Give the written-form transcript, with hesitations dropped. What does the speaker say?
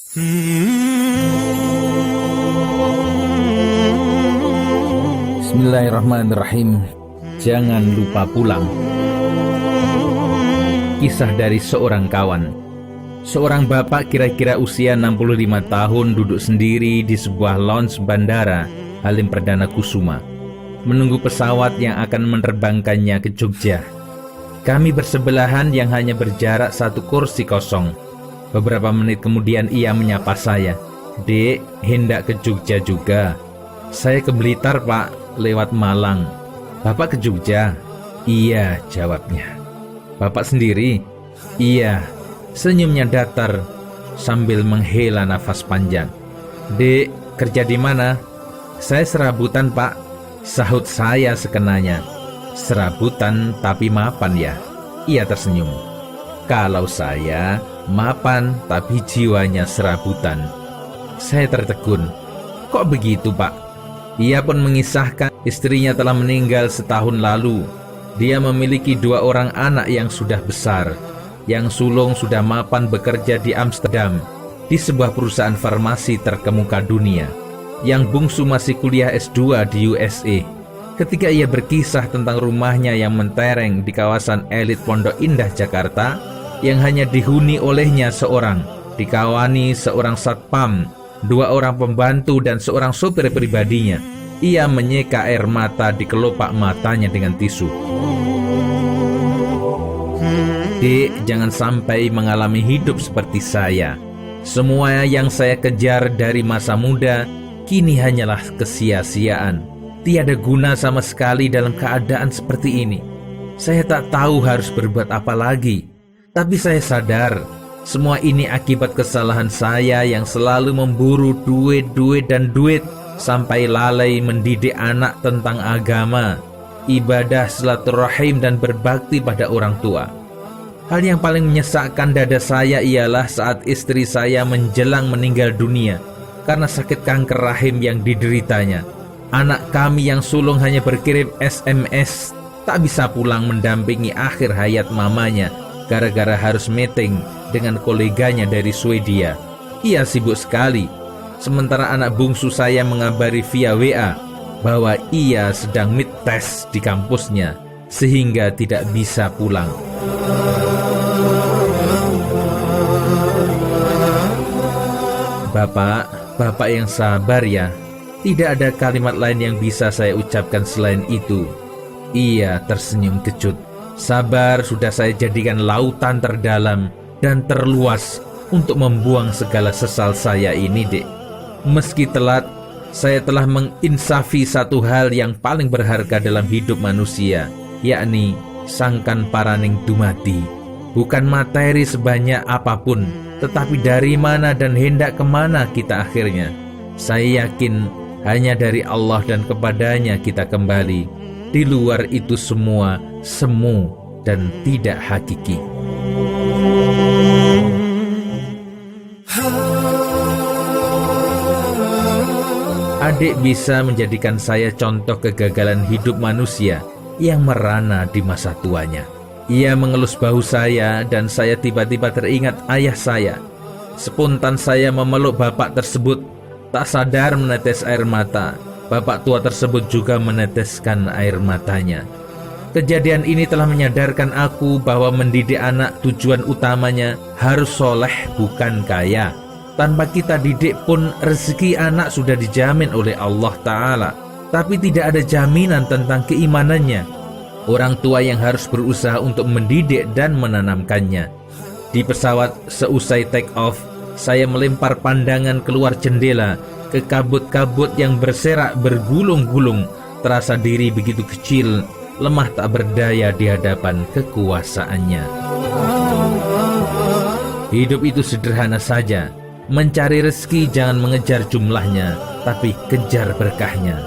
Bismillahirrahmanirrahim. Jangan lupa pulang. Kisah dari seorang kawan. Seorang bapak kira-kira usia 65 tahun duduk sendiri di sebuah lounge bandara Halim Perdana Kusuma, menunggu pesawat yang akan menerbangkannya ke Jogja. Kami bersebelahan yang hanya berjarak satu kursi kosong. Beberapa menit kemudian ia menyapa saya. "Dek, hendak ke Jogja juga?" "Saya ke Blitar, Pak, lewat Malang." "Bapak ke Jogja?" "Iya," jawabnya. "Bapak sendiri?" "Iya." Senyumnya datar sambil menghela nafas panjang. "Dek, kerja di mana?" "Saya serabutan, Pak," sahut saya sekenanya. "Serabutan tapi mapan ya?" Ia tersenyum. "Kalau saya mapan tapi jiwanya serabutan." Saya tertegun. "Kok begitu, Pak?" Ia pun mengisahkan istrinya telah meninggal setahun lalu. Dia memiliki 2 orang anak yang sudah besar. Yang sulung sudah mapan bekerja di Amsterdam, di sebuah perusahaan farmasi terkemuka dunia. Yang bungsu masih kuliah S2 di USA. Ketika ia berkisah tentang rumahnya yang mentereng di kawasan elit Pondok Indah, Jakarta, yang hanya dihuni olehnya seorang, dikawani seorang satpam, 2 orang pembantu dan seorang sopir pribadinya, ia menyeka air mata di kelopak matanya dengan tisu. "Dek, jangan sampai mengalami hidup seperti saya. Semua yang saya kejar dari masa muda kini hanyalah kesia-siaan. Tiada guna sama sekali dalam keadaan seperti ini. Saya tak tahu harus berbuat apa lagi. Tapi saya sadar, semua ini akibat kesalahan saya yang selalu memburu duit sampai lalai mendidik anak tentang agama, ibadah, silaturahim, dan berbakti pada orang tua. Hal yang paling menyesakkan dada saya ialah saat istri saya menjelang meninggal dunia karena sakit kanker rahim yang dideritanya. Anak kami yang sulung hanya berkirim SMS, tak bisa pulang mendampingi akhir hayat mamanya gara-gara harus meeting dengan koleganya dari Swedia. Ia sibuk sekali. Sementara anak bungsu saya mengabari via WA bahwa ia sedang mid test di kampusnya sehingga tidak bisa pulang. Bapak yang sabar ya. Tidak ada kalimat lain yang bisa saya ucapkan selain itu." Ia tersenyum kecut. "Sabar sudah saya jadikan lautan terdalam dan terluas untuk membuang segala sesal saya ini, Dek. Meski telat, saya telah menginsafi satu hal yang paling berharga dalam hidup manusia, yakni sangkan paraning dumadi. Bukan materi sebanyak apapun, tetapi dari mana dan hendak kemana kita akhirnya. Saya yakin hanya dari Allah dan kepadanya kita kembali. Di luar itu semua semu dan tidak hakiki." Adik bisa menjadikan saya contoh kegagalan hidup manusia yang merana di masa tuanya. Ia mengelus bahu saya dan saya tiba-tiba teringat ayah saya. Spontan saya memeluk bapak tersebut, tak sadar menetes air mata. Bapak tua tersebut juga meneteskan air matanya. Kejadian ini telah menyadarkan aku bahwa mendidik anak tujuan utamanya harus soleh, bukan kaya. Tanpa kita didik pun rezeki anak sudah dijamin oleh Allah Ta'ala. Tapi tidak ada jaminan tentang keimanannya. Orang tua yang harus berusaha untuk mendidik dan menanamkannya. Di pesawat seusai take off, saya melempar pandangan keluar jendela ke kabut-kabut yang berserak bergulung-gulung. Terasa diri begitu kecil, lemah tak berdaya di hadapan kekuasaannya. Hidup itu sederhana saja. Mencari rezeki jangan mengejar jumlahnya, tapi kejar berkahnya.